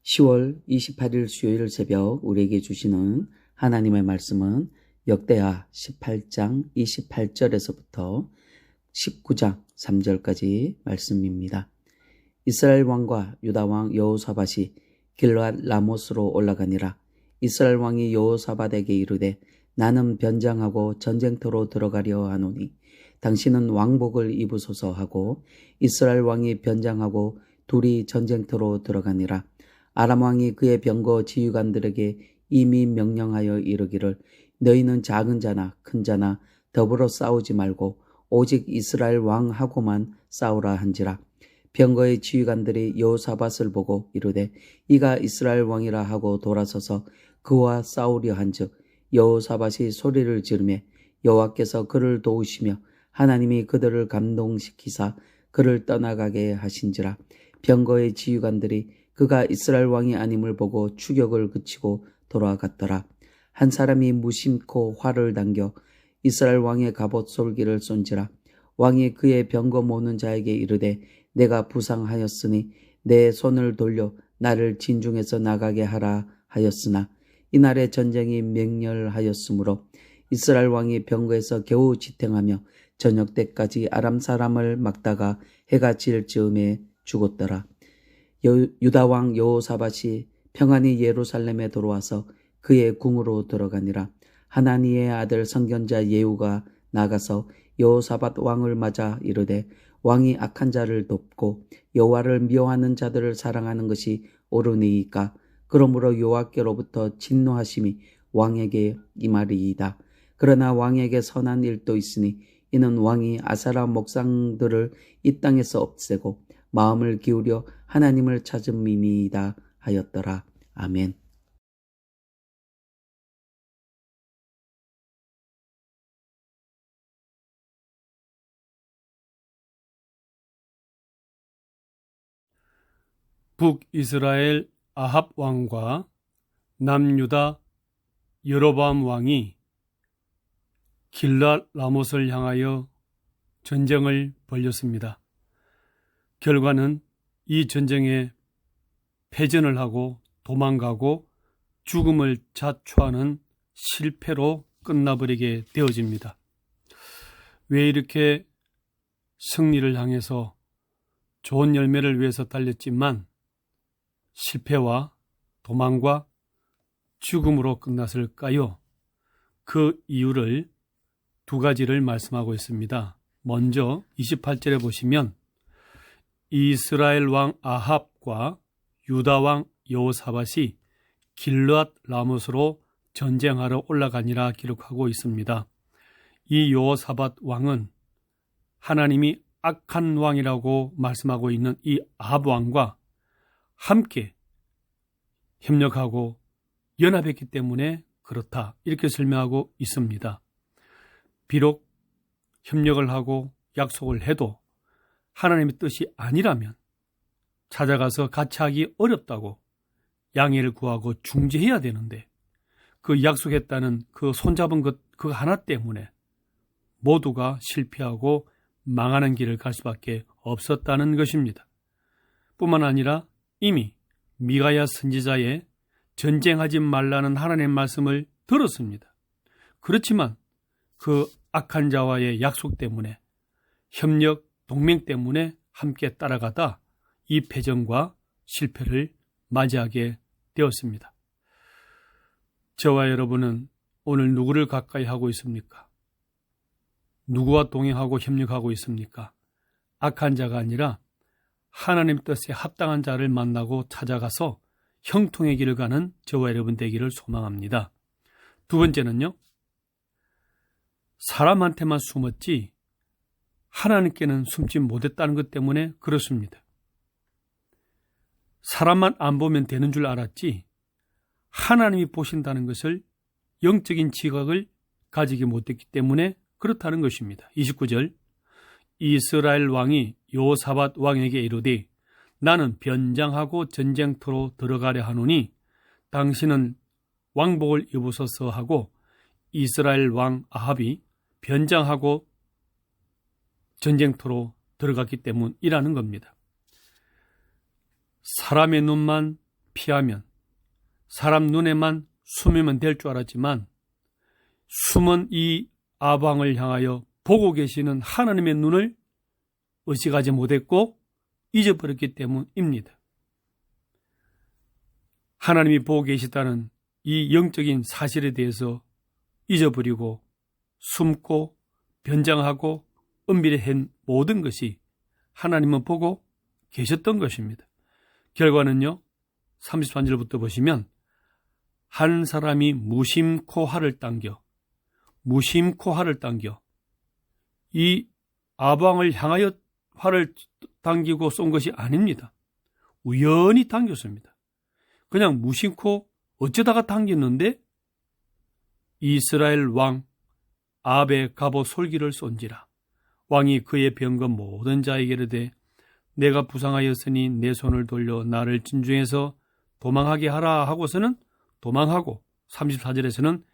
10월 28일 수요일 새벽 우리에게 주시는 하나님의 말씀은 역대하 18장 28절에서부터 19장 3절까지 말씀입니다. 이스라엘 왕과 유다 왕 여호사밧이 길르앗 라못으로 올라가니라. 이스라엘 왕이 여호사밧에게 이르되 나는 변장하고 전쟁터로 들어가려 하노니 당신은 왕복을 입으소서 하고 이스라엘 왕이 변장하고 둘이 전쟁터로 들어가니라. 아람 왕이 그의 병거 지휘관들에게 이미 명령하여 이르기를 너희는 작은 자나 큰 자나 더불어 싸우지 말고 오직 이스라엘 왕하고만 싸우라 한지라. 병거의 지휘관들이 여호사밧을 보고 이르되 이가 이스라엘 왕이라 하고 돌아서서 그와 싸우려 한즉 여호사밧이 소리를 지르매 여호와께서 그를 도우시며 하나님이 그들을 감동시키사 그를 떠나가게 하신지라. 병거의 지휘관들이 그가 이스라엘 왕이 아님을 보고 추격을 그치고 돌아갔더라. 한 사람이 무심코 활을 당겨 이스라엘 왕의 갑옷 솔기를 쏜지라. 왕이 그의 병거 모는 자에게 이르되 내가 부상하였으니 내 손을 돌려 나를 진중에서 나가게 하라 하였으나 이날에 전쟁이 맹렬하였으므로 이스라엘 왕이 병거에서 겨우 지탱하며 저녁 때까지 아람 사람을 막다가 해가 질 즈음에 죽었더라. 유다 왕 여호사밧이 평안히 예루살렘에 돌아와서 그의 궁으로 들어가니라. 하나니의 아들 선견자 예후가 나가서 여호사밧 왕을 맞아 이르되 왕이 악한 자를 돕고 여호와를 미워하는 자들을 사랑하는 것이 옳으니이까. 그러므로 여호와께로부터 진노하심이 왕에게 임하리이다. 그러나 왕에게 선한 일도 있으니 이는 왕이 아사라 목상들을 이 땅에서 없애고 마음을 기울여 하나님을 찾음이니이다 하였더라. 아멘. 북이스라엘 아합 왕과 남유다 여로보암 왕이 길르앗 라못을 향하여 전쟁을 벌였습니다. 결과는 이 전쟁에 패전을 하고 도망가고 죽음을 자초하는 실패로 끝나버리게 되어집니다. 왜 이렇게 승리를 향해서 좋은 열매를 위해서 달렸지만 실패와 도망과 죽음으로 끝났을까요? 그 이유를 두 가지를 말씀하고 있습니다. 먼저 28절에 보시면 이스라엘 왕 아합과 유다 왕 여호사밧이 길르앗 라못으로 전쟁하러 올라가니라 기록하고 있습니다. 이 여호사밧 왕은 하나님이 악한 왕이라고 말씀하고 있는 이 아합 왕과 함께 협력하고 연합했기 때문에 그렇다, 이렇게 설명하고 있습니다. 비록 협력을 하고 약속을 해도 하나님의 뜻이 아니라면 찾아가서 같이 하기 어렵다고 양해를 구하고 중재해야 되는데 그 약속했다는 그 손잡은 것 그 하나 때문에 모두가 실패하고 망하는 길을 갈 수밖에 없었다는 것입니다. 뿐만 아니라 이미 미가야 선지자의 전쟁하지 말라는 하나님의 말씀을 들었습니다. 그렇지만 그 악한 자와의 약속 때문에 협력, 동맹 때문에 함께 따라가다 이 패전과 실패를 맞이하게 되었습니다. 저와 여러분은 오늘 누구를 가까이 하고 있습니까? 누구와 동행하고 협력하고 있습니까? 악한 자가 아니라 하나님 뜻에 합당한 자를 만나고 찾아가서 형통의 길을 가는 저와 여러분 되기를 소망합니다. 두 번째는요, 사람한테만 숨었지 하나님께는 숨지 못했다는 것 때문에 그렇습니다. 사람만 안 보면 되는 줄 알았지 하나님이 보신다는 것을, 영적인 지각을 가지지 못했기 때문에 그렇다는 것입니다. 29절, 이스라엘 왕이 여호사밧 왕에게 이르되 나는 변장하고 전쟁터로 들어가려 하노니 당신은 왕복을 입으소서 하고 이스라엘 왕 아합이 변장하고 전쟁터로 들어갔기 때문이라는 겁니다. 사람의 눈만 피하면 사람 눈에만 숨으면 될 줄 알았지만 숨은 이 아방을 향하여 보고 계시는 하나님의 눈을 의식하지 못했고 잊어버렸기 때문입니다. 하나님이 보고 계시다는 이 영적인 사실에 대해서 잊어버리고 숨고 변장하고 은밀한 모든 것이 하나님은 보고 계셨던 것입니다. 결과는요, 33절부터 보시면 한 사람이 무심코 활을 당겨 이 아방을 향하여 활을 당기고 쏜 것이 아닙니다. 우연히 당겼습니다. 그냥 무심코 어쩌다가 당겼는데 이스라엘 왕 아베 갑옷 솔기를 쏜지라. 왕이 그의 병거 모든 자에게 이르되 내가 부상하였으니 내 손을 돌려 나를 진중에서 도망하게 하라 하고서는 도망하고 34절에서는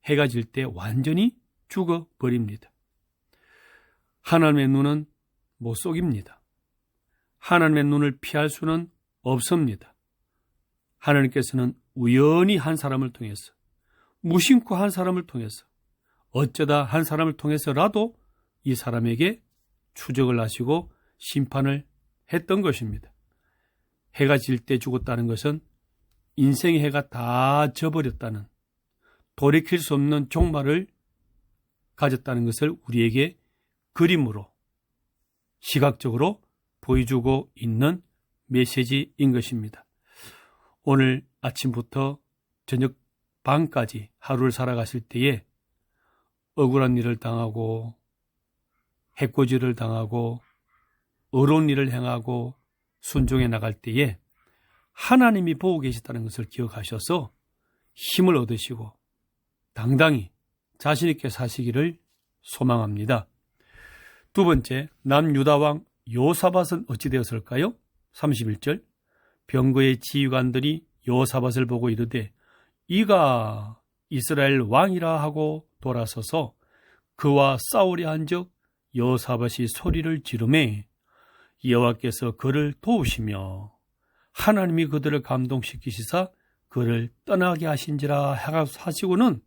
해가 질 때 완전히 죽어버립니다. 하나님의 눈은 못 속입니다. 하나님의 눈을 피할 수는 없습니다. 하나님께서는 우연히 한 사람을 통해서, 무심코 한 사람을 통해서, 어쩌다 한 사람을 통해서라도 이 사람에게 추적을 하시고 심판을 했던 것입니다. 해가 질 때 죽었다는 것은 인생의 해가 다 져버렸다는, 돌이킬 수 없는 종말을 가졌다는 것을 우리에게 그림으로, 시각적으로 보여주고 있는 메시지인 것입니다. 오늘 아침부터 저녁 밤까지 하루를 살아가실 때에 억울한 일을 당하고 해코지를 당하고 어려운 일을 행하고 순종해 나갈 때에 하나님이 보고 계시다는 것을 기억하셔서 힘을 얻으시고 당당히 자신 있게 사시기를 소망합니다. 두 번째, 남유다왕 요사밧은 어찌 되었을까요? 31절, 병거의 지휘관들이 요사밧을 보고 이르되 이가 이스라엘 왕이라 하고 돌아서서 그와 싸우려 한즉 요사밧이 소리를 지르매 여호와께서 그를 도우시며 하나님이 그들을 감동시키시사 그를 떠나게 하신지라 하시고는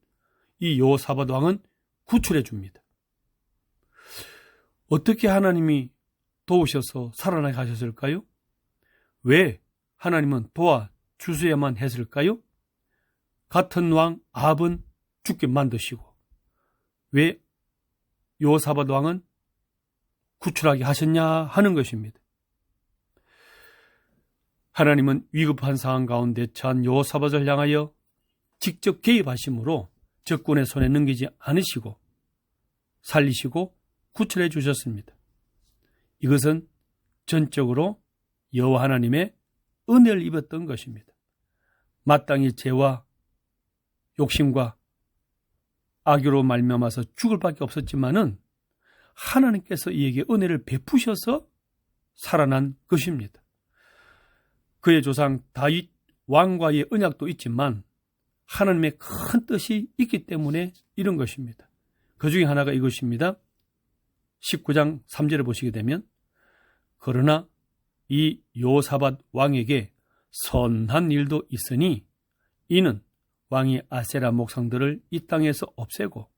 이 요사밧 왕은 구출해 줍니다. 어떻게 하나님이 도우셔서 살아나게 하셨을까요? 왜 하나님은 도와주셔야만 했을까요? 같은 왕 아합은 죽게 만드시고 왜 요사밧 왕은 구출하게 하셨냐 하는 것입니다. 하나님은 위급한 상황 가운데 처한 요사밧을 향하여 직접 개입하심으로 적군의 손에 넘기지 않으시고 살리시고 구출해 주셨습니다. 이것은 전적으로 여호와 하나님의 은혜를 입었던 것입니다. 마땅히 죄와 욕심과 악유로 말미암아서 죽을 밖에 없었지만은 하나님께서 이에게 은혜를 베푸셔서 살아난 것입니다. 그의 조상 다윗 왕과의 언약도 있지만 하나님의 큰 뜻이 있기 때문에 이런 것입니다. 그 중에 하나가 이것입니다. 19장 3절을 보시게 되면 그러나 이 요사밧 왕에게 선한 일도 있으니 이는 왕이 아세라 목상들을 이 땅에서 없애고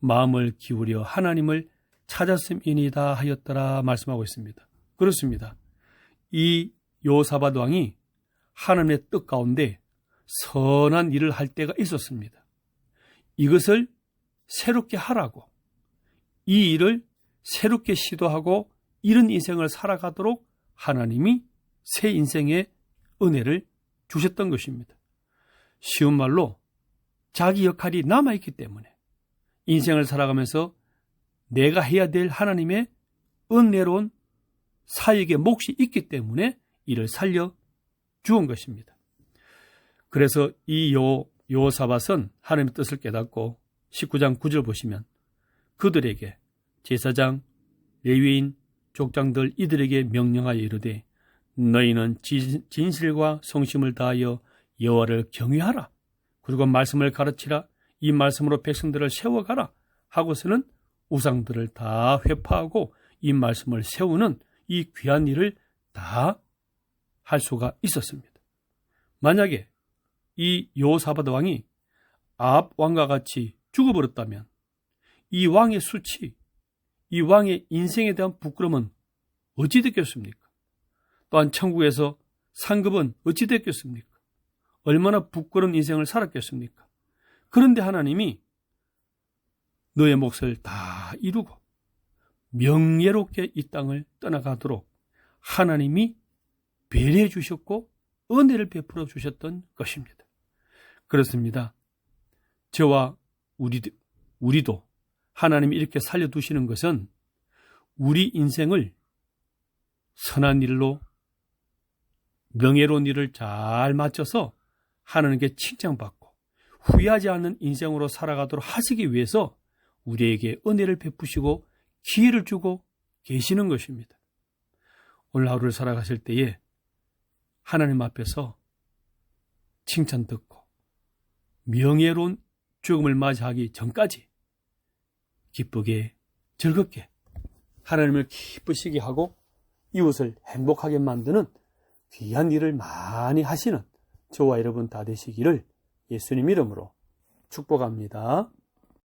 마음을 기울여 하나님을 찾았음이니이다 하였더라 말씀하고 있습니다. 그렇습니다. 이 요사밧 왕이 하나님의 뜻 가운데 선한 일을 할 때가 있었습니다. 이것을 새롭게 하라고, 이 일을 새롭게 시도하고 이런 인생을 살아가도록 하나님이 새 인생의 은혜를 주셨던 것입니다. 쉬운 말로 자기 역할이 남아있기 때문에 인생을 살아가면서 내가 해야 될 하나님의 은혜로운 사역의 몫이 있기 때문에 이를 살려 주은 것입니다. 그래서 이 요사밧은 하나님의 뜻을 깨닫고 19장 9절 보시면 그들에게 제사장, 레위인, 족장들 이들에게 명령하여 이르되 너희는 진실과 성심을 다하여 여호와를 경외하라. 그리고 말씀을 가르치라. 이 말씀으로 백성들을 세워가라. 하고서는 우상들을 다 회파하고 이 말씀을 세우는 이 귀한 일을 다 할 수가 있었습니다. 만약에 이 여호사밧 왕이 아합 왕과 같이 죽어버렸다면 이 왕의 수치, 이 왕의 인생에 대한 부끄러움은 어찌 됐겠습니까? 또한 천국에서 상급은 어찌 됐겠습니까? 얼마나 부끄러운 인생을 살았겠습니까? 그런데 하나님이 너의 몫을 다 이루고 명예롭게 이 땅을 떠나가도록 하나님이 배려해 주셨고 은혜를 베풀어 주셨던 것입니다. 그렇습니다. 저와 우리도 하나님이 이렇게 살려두시는 것은 우리 인생을 선한 일로 명예로운 일을 잘 맞춰서 하나님께 칭찬받고 후회하지 않는 인생으로 살아가도록 하시기 위해서 우리에게 은혜를 베푸시고 기회를 주고 계시는 것입니다. 오늘 하루를 살아가실 때에 하나님 앞에서 칭찬 듣고 명예로운 죽음을 맞이하기 전까지 기쁘게 즐겁게 하나님을 기쁘시게 하고 이웃을 행복하게 만드는 귀한 일을 많이 하시는 저와 여러분 다 되시기를 예수님 이름으로 축복합니다.